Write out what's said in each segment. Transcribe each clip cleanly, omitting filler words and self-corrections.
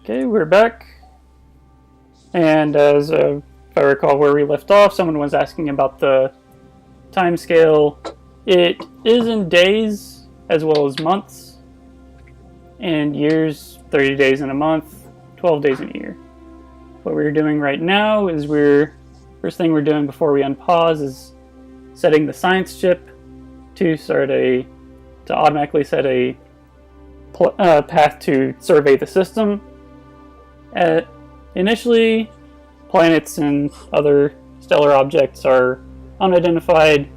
Okay, we're back. And as if I recall where we left off, someone was asking about the time scale. It is in days as well as months and years, 30 days in a month, 12 days in a year. What we're doing right now is first thing we're doing before we unpause is setting the science chip to automatically set a path to survey the system. Initially, planets and other stellar objects are unidentified,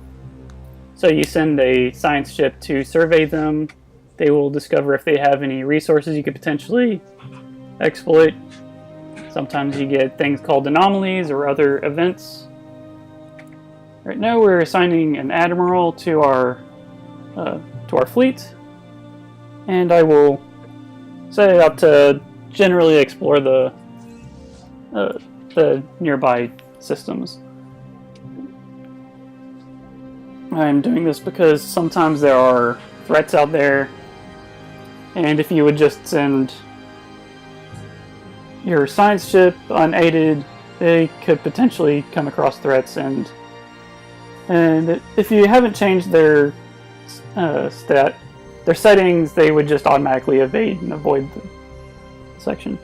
so you send a science ship to survey them. They will discover if they have any resources you could potentially exploit. Sometimes you get things called anomalies or other events. Right now we're assigning an admiral to our fleet, and I will set it up to generally explore the nearby systems. I'm doing this because sometimes there are threats out there, and if you would just send your science ship unaided, they could potentially come across threats, and if you haven't changed their settings, they would just automatically evade and avoid the section.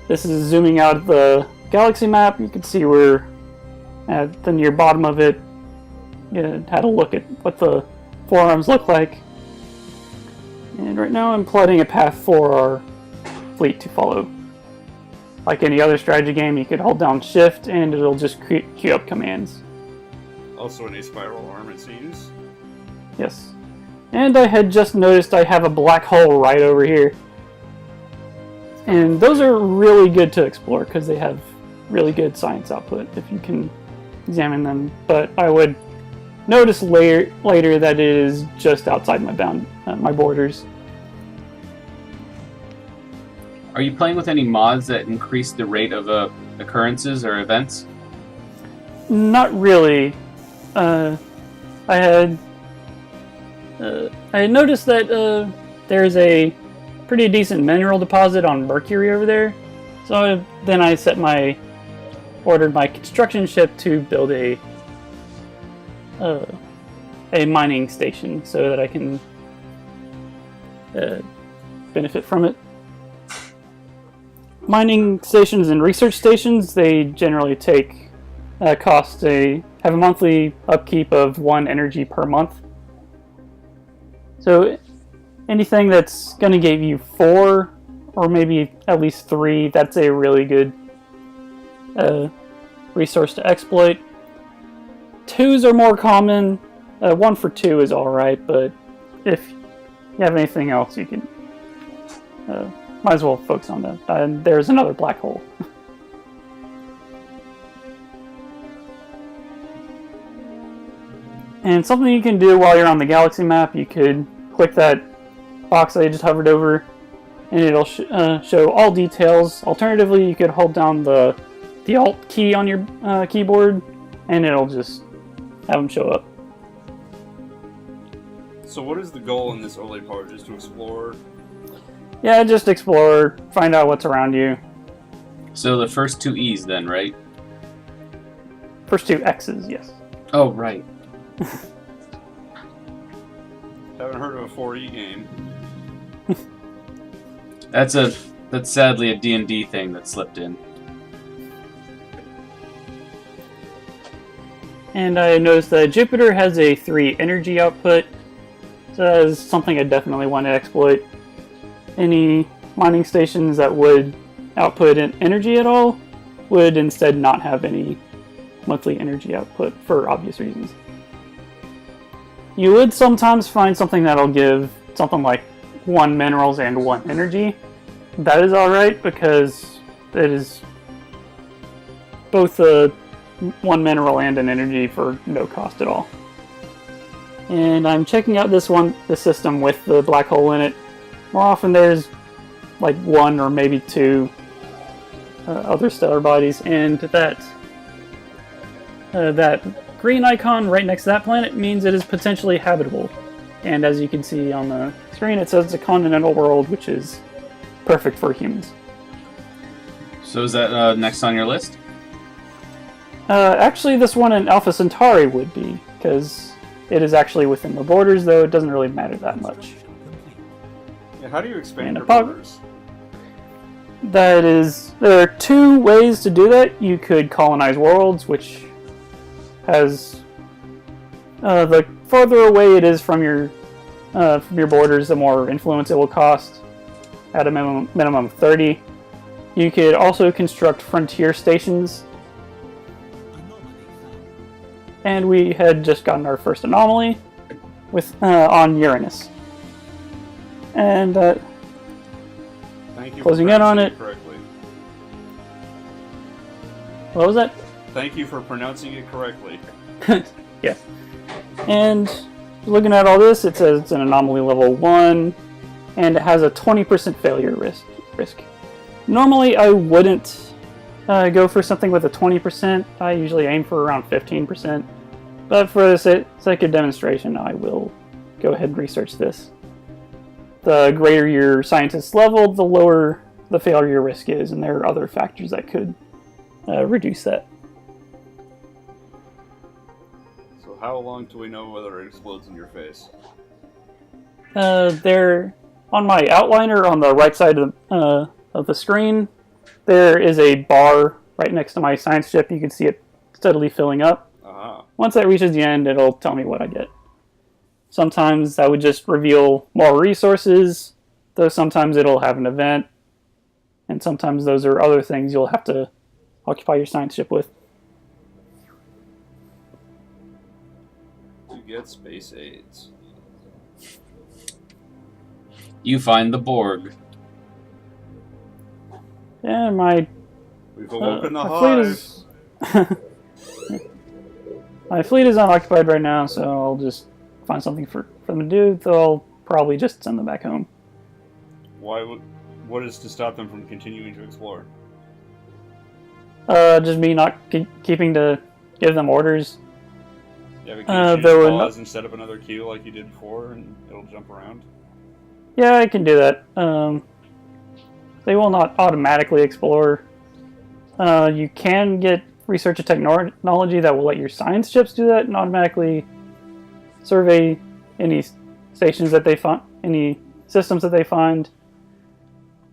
This is zooming out of the galaxy map. You can see we're at the near bottom of it. Had a look at what the forearms look like. And right now I'm plotting a path for our fleet to follow. Like any other strategy game, you could hold down shift and it'll just queue up commands. Also any spiral arm it seems. Yes. And I had just noticed I have a black hole right over here. And those are really good to explore because they have really good science output if you can examine them. But I would notice later that it is just outside my borders. Are you playing with any mods that increase the rate of occurrences or events? Not really. I had noticed that there's a pretty decent mineral deposit on Mercury over there. So then I ordered my construction ship to build a mining station so that I can benefit from it. Mining stations and research stations, they generally have a monthly upkeep of 1 energy per month. So anything that's going to give you 4 or maybe at least 3, that's a really good resource to exploit. 2s are more common. 1 for 2 is alright, but if you have anything else, you can might as well focus on that. And there's another black hole. And something you can do while you're on the galaxy map, you could click that box that I just hovered over, and it'll show all details. Alternatively, you could hold down the Alt key on your keyboard, and it'll just have them show up. So what is the goal in this early part? Just to explore? Yeah, just explore, find out what's around you. So the first 2 E's then, right? First 2 X's, yes. Oh, right. Haven't heard of a 4E game. That's sadly a D&D thing that slipped in. And I noticed that Jupiter has a 3 energy output, so that is something I definitely want to exploit. Any mining stations that would output energy at all would instead not have any monthly energy output for obvious reasons. You would sometimes find something that'll give something like 1 minerals and 1 energy. That is alright because it is both 1 mineral and an energy for no cost at all. And I'm checking out this system with the black hole in it. More often there's like 1 or maybe 2 other stellar bodies, and that green icon right next to that planet means it is potentially habitable. And as you can see on the screen, it says it's a continental world, which is perfect for humans. So is that next on your list? Actually, this one in Alpha Centauri would be, because it is actually within the borders, though it doesn't really matter that much. Yeah, how do you expand And your a borders? There are two ways to do that. You could colonize worlds, which has the farther away it is from your borders, the more influence it will cost, at a minimum of 30. You could also construct frontier stations. And we had just gotten our first anomaly on Uranus. And Thank you closing for in on pronouncing it. correctly. What was that? Thank you for pronouncing it correctly. Yes. And looking at all this, it says it's an anomaly level 1, and it has a 20% failure risk. Normally, I wouldn't go for something with a 20%. I usually aim for around 15%. But for the sake of demonstration, I will go ahead and research this. The greater your scientist's level, the lower the failure risk is, and there are other factors that could reduce that. So how long do we know whether it explodes in your face? There, on my outliner on the right side of the screen, there is a bar right next to my science ship. You can see it steadily filling up. Uh-huh. Once that reaches the end, it'll tell me what I get. Sometimes that would just reveal more resources, though sometimes it'll have an event, and sometimes those are other things you'll have to occupy your science ship with. To get space aids. You find the Borg. Yeah, my We've awoken the my fleet hive. is my fleet is unoccupied right now, so I'll just find something for them to do. Though I'll probably just send them back home. What is to stop them from continuing to explore? Just me not keeping to give them orders. Yeah, but can't you there just were pause and set up another queue like you did before, and it'll jump around? Yeah, I can do that. They will not automatically explore. You can get research and technology that will let your science ships do that and automatically survey any stations that they find, any systems that they find.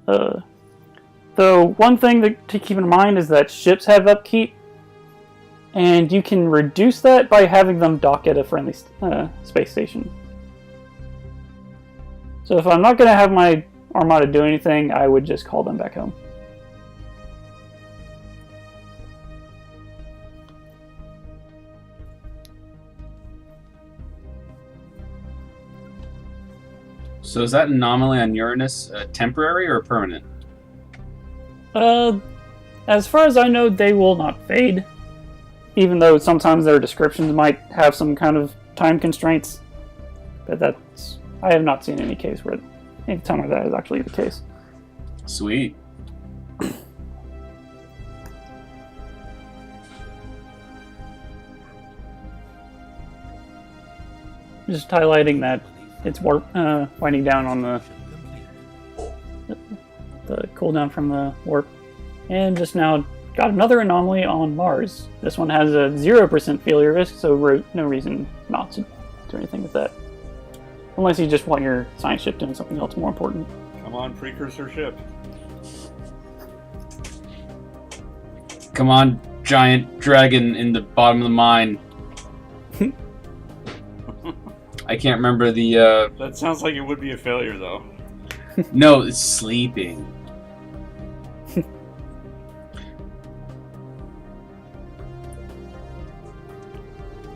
Though one thing to keep in mind is that ships have upkeep, and you can reduce that by having them dock at a friendly space station. So if I'm not going to have my Armada do anything, I would just call them back home. So is that anomaly on Uranus temporary or permanent? As far as I know, they will not fade. Even though sometimes their descriptions might have some kind of time constraints. But I have not seen any case where any time where that is actually the case. Sweet. Just highlighting that it's winding down on the cooldown from the warp. And just now got another anomaly on Mars. This one has a 0% failure risk, so no reason not to do anything with that. Unless you just want your science ship doing something else more important. Come on, precursor ship. Come on, giant dragon in the bottom of the mine. I can't remember the, That sounds like it would be a failure, though. No, it's sleeping.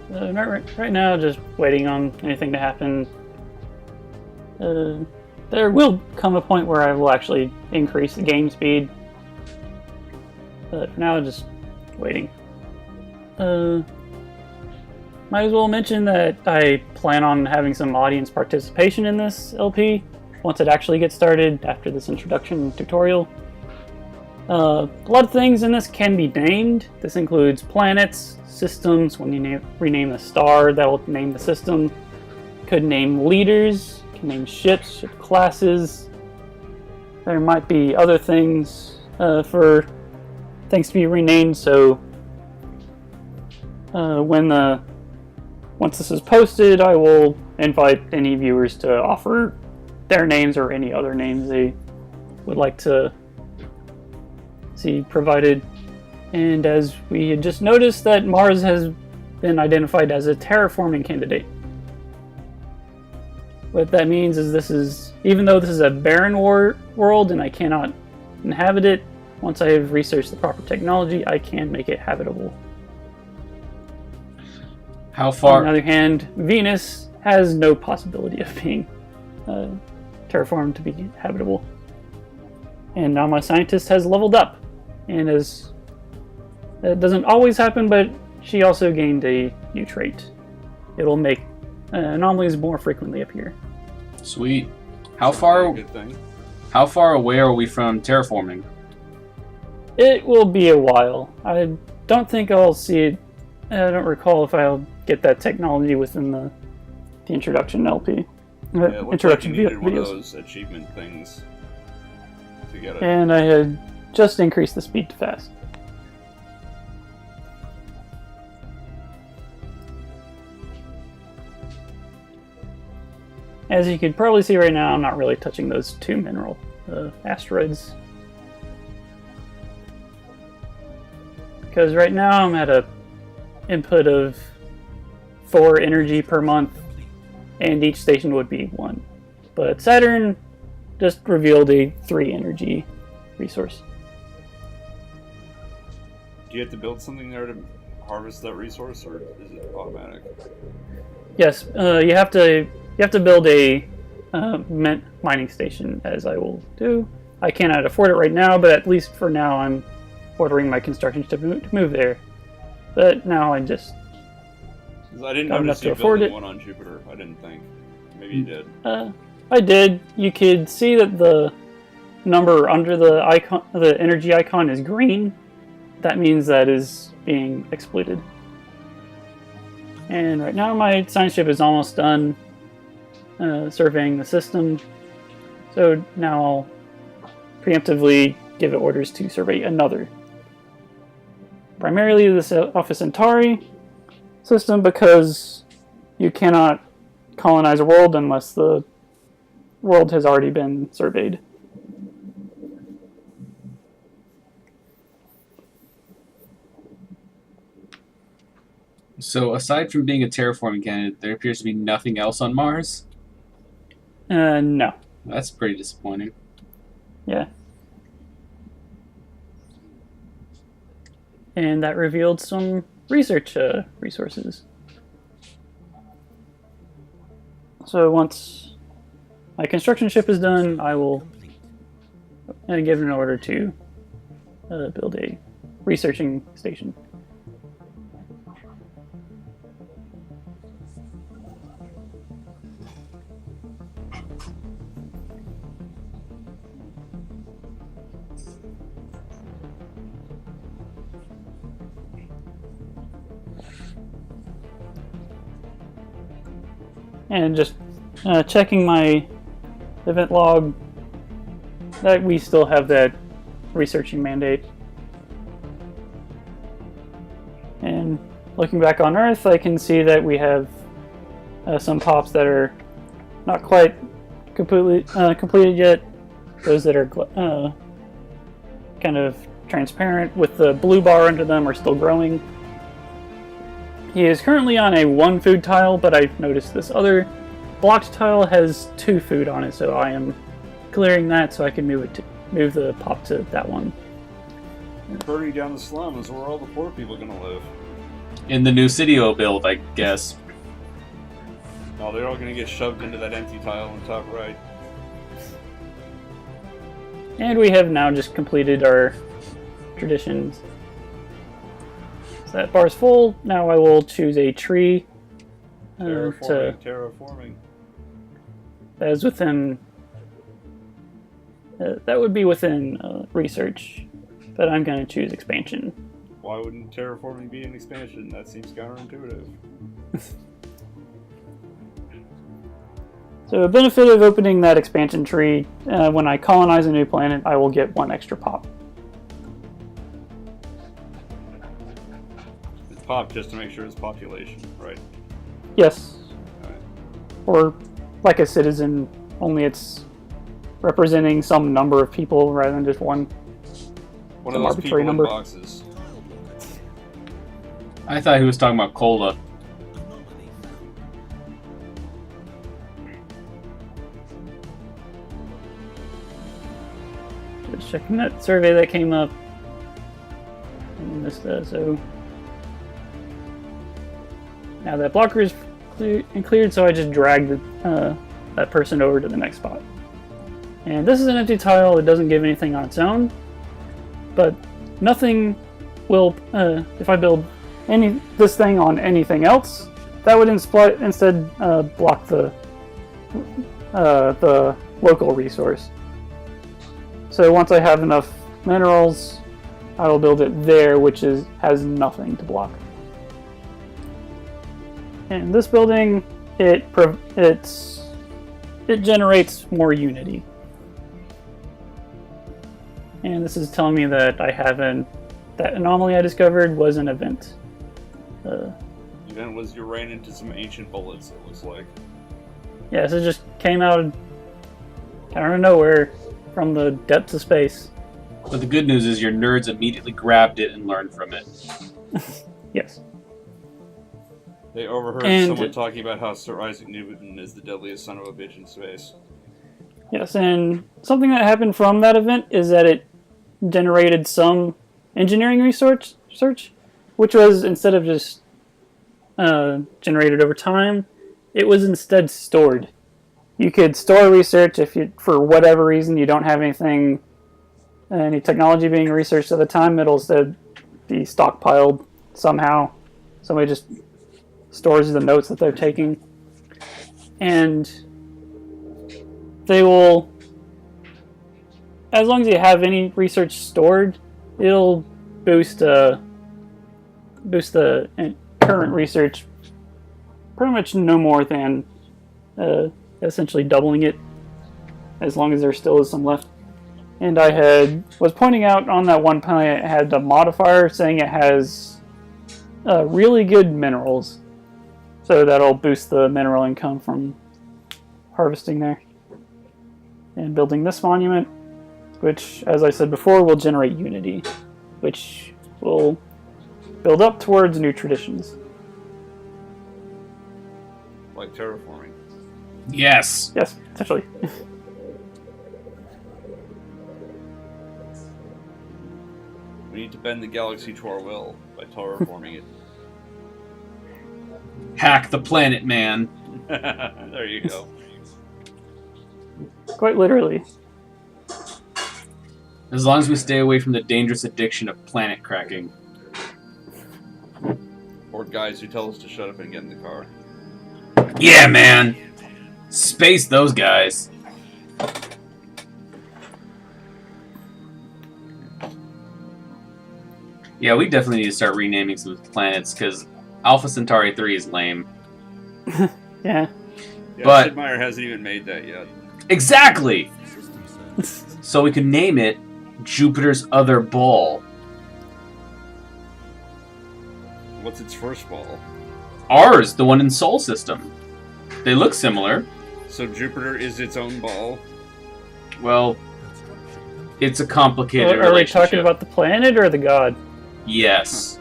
Right now, just waiting on anything to happen. There will come a point where I will actually increase the game speed. But for now, just waiting. Might as well mention that I plan on having some audience participation in this LP once it actually gets started after this introduction tutorial. A lot of things in this can be named. This includes planets, systems. When you rename a star, that will name the system. Could name leaders, can name ships, ship classes. there might be other things for things to be renamed, so once this is posted, I will invite any viewers to offer their names or any other names they would like to see provided. And as we had just noticed, that Mars has been identified as a terraforming candidate. What that means is even though this is a barren world and I cannot inhabit it, once I have researched the proper technology, I can make it habitable. How far? On the other hand, Venus has no possibility of being terraformed to be habitable. And now my scientist has leveled up, and that doesn't always happen, but she also gained a new trait. It'll make anomalies more frequently appear. Sweet. How far away are we from terraforming? It will be a while. I don't think I'll see it. I don't recall if I'll get that technology within the introduction LP. Yeah, it looks like you needed videos. one of those achievement things to get it. And I had just increased the speed to fast. As you can probably see right now, I'm not really touching those two mineral asteroids. Because right now I'm at a input of 4 energy per month, and each station would be 1. But Saturn just revealed a 3 energy resource. Do you have to build something there to harvest that resource, or is it automatic? Yes, you have to build a mining station, as I will do. I cannot afford it right now, but at least for now I'm ordering my construction to move there. But now I just I didn't got enough notice to you afford building it. one on Jupiter. I didn't think. Maybe you did. I did. You could see that the number under the icon, the energy icon, is green. That means that is being exploited. And right now my science ship is almost done surveying the system. So now I'll preemptively give it orders to survey another. Primarily the Alpha Centauri system, because you cannot colonize a world unless the world has already been surveyed. So, aside from being a terraforming candidate, there appears to be nothing else on Mars? No. That's pretty disappointing. Yeah. And that revealed some research resources. So once my construction ship is done, I will give an order to build a researching station. And just checking my event log, that we still have that researching mandate. And looking back on Earth, I can see that we have some pops that are not quite completed yet. Those that are kind of transparent with the blue bar under them are still growing. He is currently on a 1 food tile, but I've noticed this other blocked tile has 2 food on it, so I am clearing that so I can move the pop to that one. Burning down the slum is where all the poor people are going to live. In the new Cidio build, I guess. Oh, they're all going to get shoved into that empty tile on the top right. And we have now just completed our traditions. So that bar's full. Now I will choose a tree Terraforming. that is within. That would be within research, but I'm going to choose expansion. Why wouldn't terraforming be an expansion? That seems counterintuitive. So So the benefit of opening that expansion tree, when I colonize a new planet, I will get 1 extra pop. It's pop just to make sure it's population, right? Yes. Alright. Or like a citizen, only it's representing some number of people rather than just one. One of those people in boxes. I thought he was talking about cola. Just checking that survey that came up. And this so now that blocker is cleared, so I just dragged that person over to the next spot. And this is an empty tile. It doesn't give anything on its own, but nothing will. If I build this thing on anything else, that would instead block the local resource. So once I have enough minerals, I will build it there, which has nothing to block. And this building, it generates more unity. And this is telling me that that anomaly I discovered was an event. The event was you ran into some ancient bullets, it looks like. Yeah, so it just came out of nowhere from the depths of space. But the good news is your nerds immediately grabbed it and learned from it. Yes. They overheard someone talking about how Sir Isaac Newton is the deadliest son of a bitch in space. Yes, and something that happened from that event is that it generated some engineering research, which was, instead of just generated over time, it was instead stored. You could store research if for whatever reason, you don't have any technology being researched at the time, it'll instead be stockpiled somehow. Somebody just stores the notes that they're taking. And they will, as long as you have any research stored, it'll boost the current research pretty much no more than essentially doubling it, as long as there still is some left. And I was pointing out on that one planet, it had a modifier saying it has really good minerals, so that'll boost the mineral income from harvesting there. And building this monument, which, as I said before, will generate unity, which will build up towards new traditions. Like terraforming. Yes. Yes, essentially. We need to bend the galaxy to our will by terraforming it. Hack the planet, man. There you go. Quite literally. As long as we stay away from the dangerous addiction of planet cracking. Or guys who tell us to shut up and get in the car. Yeah, man. Space those guys. Yeah, we definitely need to start renaming some planets, because Alpha Centauri 3 is lame. Yeah. But Sid Meier hasn't even made that yet. Exactly! So we could name it Jupiter's Other Ball. What's its first ball? Ours, the one in Sol System. They look similar. So Jupiter is its own ball? Well, it's a complicated Are we relationship. talking about the planet or the god? Yes.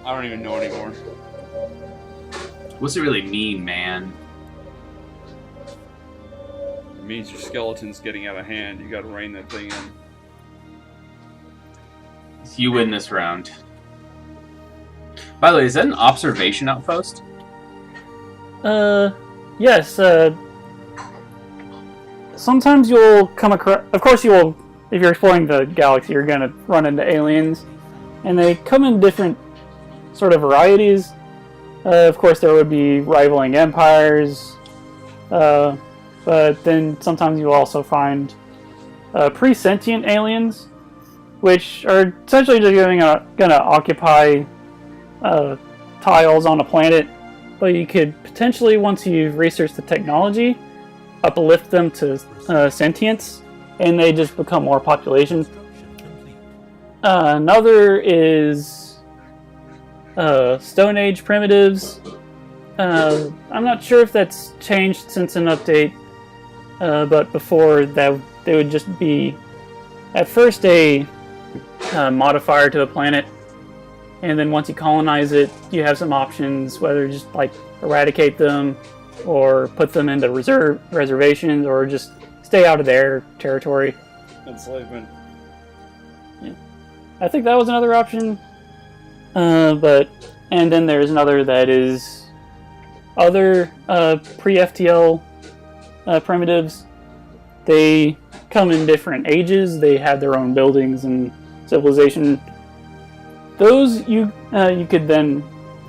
I don't even know anymore. What's it really mean, man? It means your skeleton's getting out of hand. You gotta rein that thing in. You win this round. By the way, is that an observation outpost? Yes, sometimes you'll come across, of course you will, if you're exploring the galaxy, you're gonna run into aliens, and they come in different sort of varieties. Of course there would be rivaling empires, but then sometimes you'll also find pre-sentient aliens, which are essentially just gonna occupy tiles on a planet, but you could potentially, once you've researched the technology, uplift them to sentience, and they just become more population. Another is Stone Age primitives. I'm not sure if that's changed since an update, but before that, they would just be at first a modifier to a planet, and then once you colonize it, you have some options, whether just like eradicate them or put them into reservations or just stay out of their territory. Enslavement. Yeah. I think that was another option. And then there's another that is other pre-FTL primitives. They come in different ages. They have their own buildings and civilization. Those you could then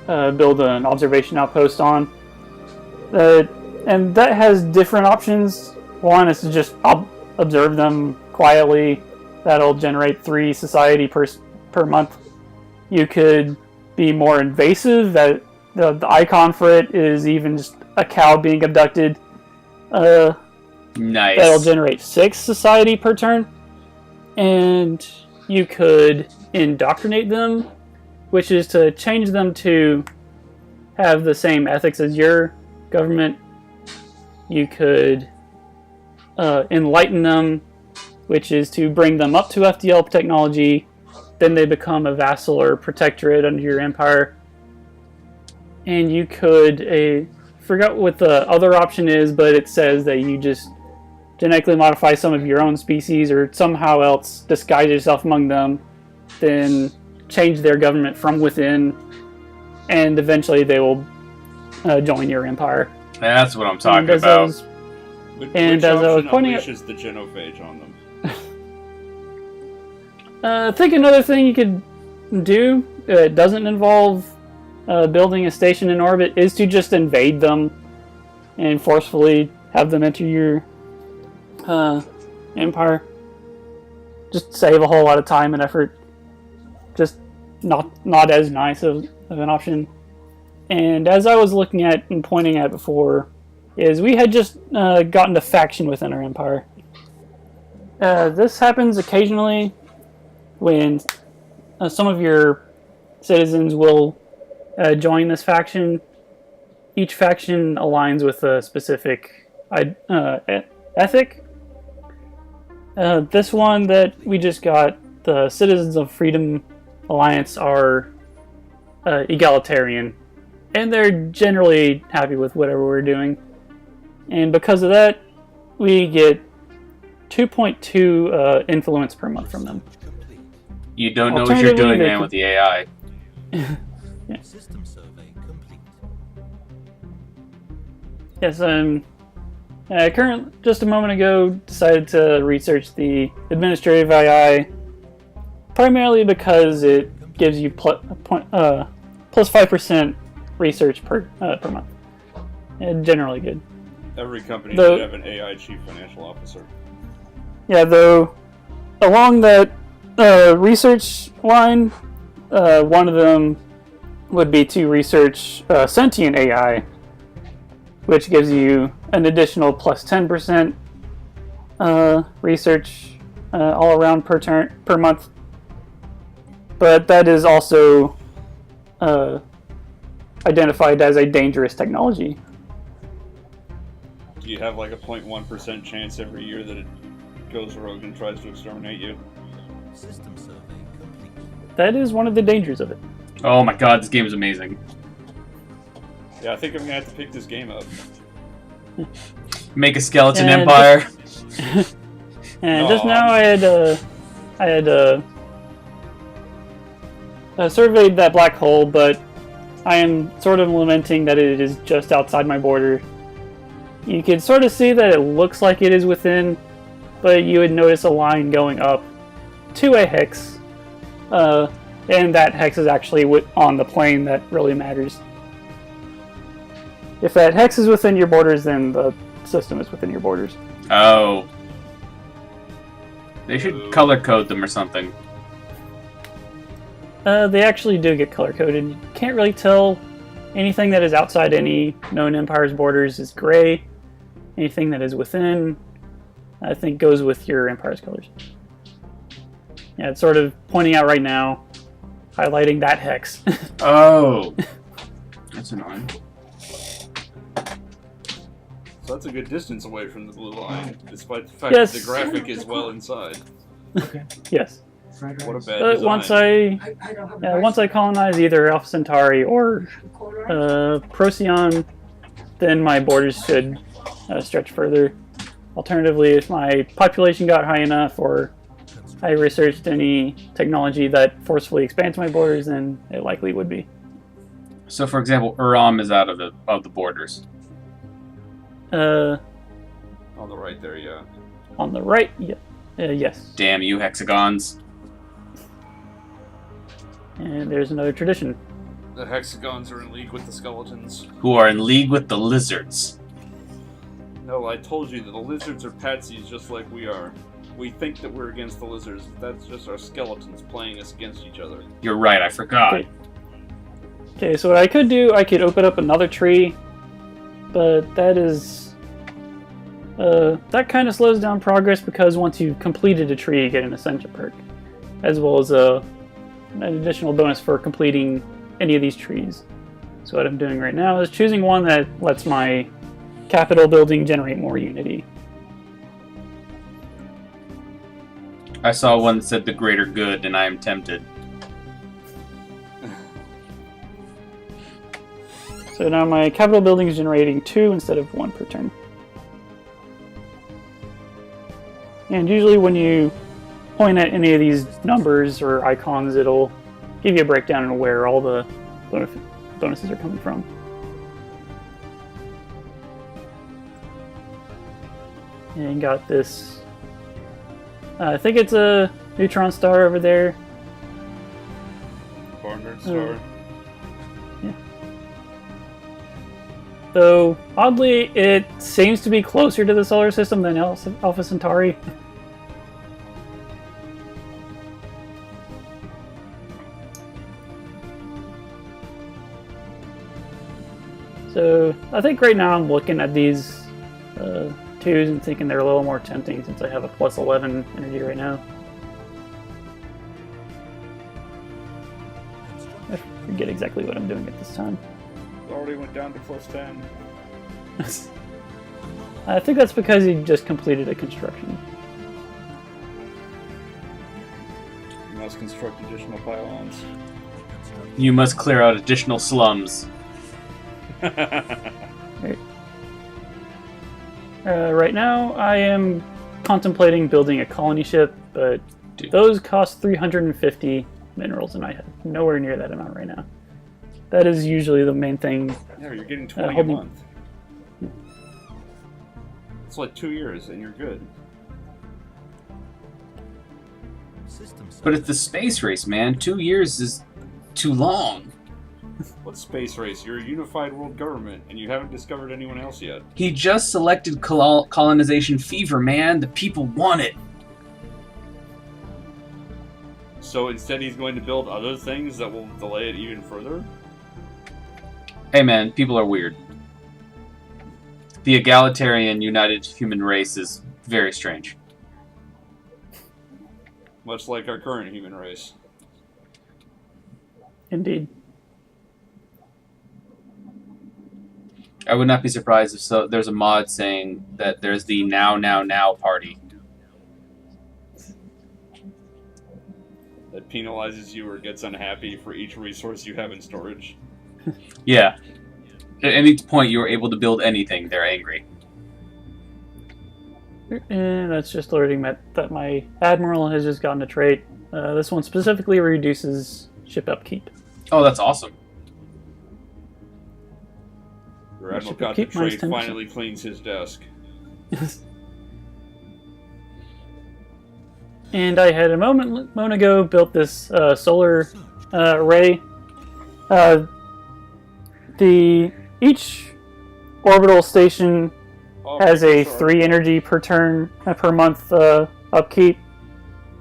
build an observation outpost on. And that has different options. One is to just observe them quietly. That'll generate 3 society per month. You could be more invasive. That the icon for it is even just a cow being abducted. Nice. That'll generate 6 society per turn. And you could indoctrinate them, which is to change them to have the same ethics as your government. You could enlighten them, which is to bring them up to FTL technology. Then they become a vassal or protectorate under your empire. And you could, forgot what the other option is, but it says that you just genetically modify some of your own species or somehow else disguise yourself among them, then change their government from within, and eventually they will join your empire. That's what I'm talking about. Which as I was pointing out, unleashes the genophage on them? I think another thing you could do, it doesn't involve building a station in orbit, is to just invade them and forcefully have them enter your empire. Just save a whole lot of time and effort. Just not as nice of an option. And as I was looking at and pointing at before, is we had just gotten a faction within our empire. This happens occasionally when some of your citizens will join this faction. Each faction aligns with a specific ethic. This one that we just got, the Citizens of Freedom Alliance, are egalitarian, and they're generally happy with whatever we're doing. And because of that, we get 2.2 influence per month from them. You don't know what you're doing, man, with the AI. Yeah. Yes, just a moment ago, decided to research the administrative AI, primarily because it gives you plus 5% research per month. And generally good. Every company should have an AI chief financial officer. Yeah, though, along that research line, one of them would be to research sentient AI, which gives you an additional plus 10% research all around per month. But that is also identified as a dangerous technology. Do you have like a 0.1% chance every year that it goes rogue and tries to exterminate you? System survey complete. That is one of the dangers of it. Oh my god, this game is amazing. Yeah, I think I'm gonna have to pick this game up. Make a skeleton empire. Just now I had surveyed that black hole, but I am sort of lamenting that it is just outside my border. You can sort of see that it looks like it is within, but you would notice a line going up to a hex, and that hex is actually on the plane that really matters. If that hex is within your borders, then the system is within your borders. Oh. They should color code them or something. They actually do get color coded. You can't really tell anything that is outside any known empire's borders is gray. Anything that is within, I think, goes with your empire's colors. Yeah, it's sort of pointing out right now, highlighting that hex. Oh, that's annoying. So that's a good distance away from the blue line, despite the fact that the graphic is well inside. Okay. Yes. What a bad But design. once I colonize either Alpha Centauri or Procyon, then my borders should stretch further. Alternatively, if my population got high enough, or I researched any technology that forcefully expands my borders, then it likely would be. So, for example, Uram is out of the borders. On the right there, yeah. On the right, yeah. Yes. Damn you, hexagons. And there's another tradition. The hexagons are in league with the skeletons. Who are in league with the lizards. No, I told you that the lizards are patsies just like we are. We think that we're against the lizards, but that's just our skeletons playing us against each other. You're right, I forgot. Okay, so what I could do, I could open up another tree, but that is... that kind of slows down progress, because once you've completed a tree, you get an Ascension perk, as well as an additional bonus for completing any of these trees. So what I'm doing right now is choosing one that lets my capital building generate more unity. I saw one that said the greater good, and I am tempted. So now my capital building is generating 2 instead of 1 per turn. And usually when you point at any of these numbers or icons, it'll give you a breakdown on where all the bonuses are coming from. And got this, I think it's a neutron star over there. Barnard star. Yeah. Though, oddly, it seems to be closer to the solar system than Alpha Centauri. So, I think right now I'm looking at these 2s and thinking they're a little more tempting since I have a plus 11 energy right now. I forget exactly what I'm doing at this time. It already went down to plus 10. I think that's because he just completed a construction. You must construct additional pylons. You must clear out additional slums. Right. Right now, I am contemplating building a colony ship, but those cost 350 minerals, and I have nowhere near that amount right now. That is usually the main thing. Yeah, you're getting 20 a month. It's like 2 years, and you're good. But it's the space race, man. 2 years is too long. What space race? You're a unified world government, and you haven't discovered anyone else yet. He just selected colonization fever, man. The people want it. So instead he's going to build other things that will delay it even further? Hey, man, people are weird. The egalitarian united human race is very strange. Much like our current human race. Indeed. I would not be surprised if there's a mod saying that there's the now party. That penalizes you or gets unhappy for each resource you have in storage. Yeah. At any point you are able to build anything, they're angry. And that's just alerting that my Admiral has just gotten a trait. This one specifically reduces ship upkeep. Oh, that's awesome. Your Admiral got the trait, finally cleans his desk. And I had a moment ago built this solar array. Each orbital station has a 3 energy per turn per month upkeep,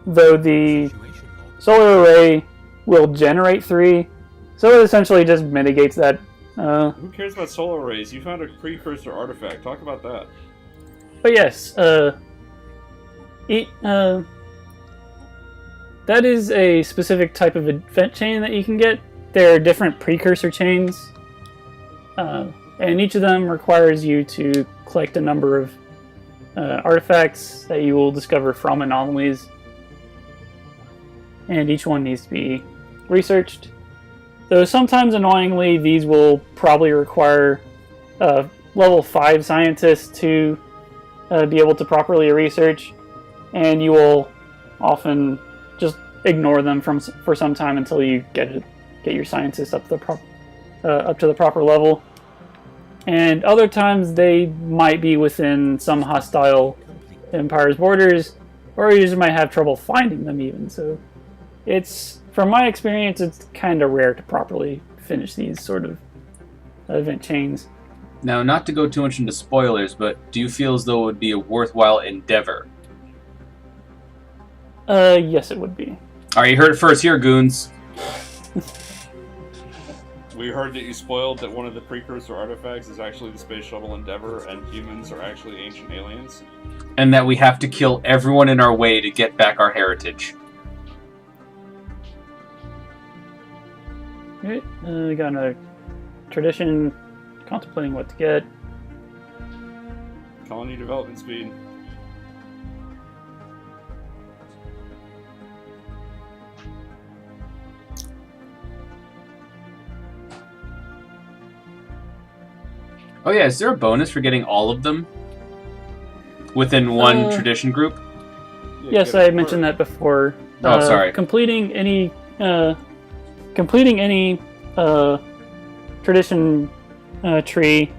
though the solar array will generate 3, so it essentially just mitigates that Who cares about solar arrays? You found a precursor artifact. Talk about that. But yes, that is a specific type of event chain that you can get. There are different precursor chains, and each of them requires you to collect a number of artifacts that you will discover from anomalies, and each one needs to be researched. Though sometimes, annoyingly, these will probably require level 5 scientists to be able to properly research, and you will often just ignore them for some time until you get your scientists up to the proper level. And other times they might be within some hostile empire's borders, or you just might have trouble finding them even. So it's, from my experience, it's kind of rare to properly finish these sort of event chains. Now, not to go too much into spoilers, but do you feel as though it would be a worthwhile endeavor? Yes, it would be. Alright, you heard it first here, goons. We heard that you spoiled that one of the precursor artifacts is actually the Space Shuttle Endeavour, and humans are actually ancient aliens. And that we have to kill everyone in our way to get back our heritage. Alright, we got another tradition, contemplating what to get. Colony development speed. Oh yeah, is there a bonus for getting all of them within one tradition group? Yeah, Yes, I mentioned that before. Oh, sorry. Completing any tradition tree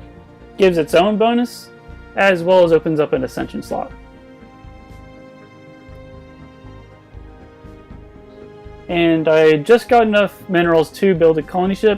gives its own bonus, as well as opens up an ascension slot. And I just got enough minerals to build a colony ship,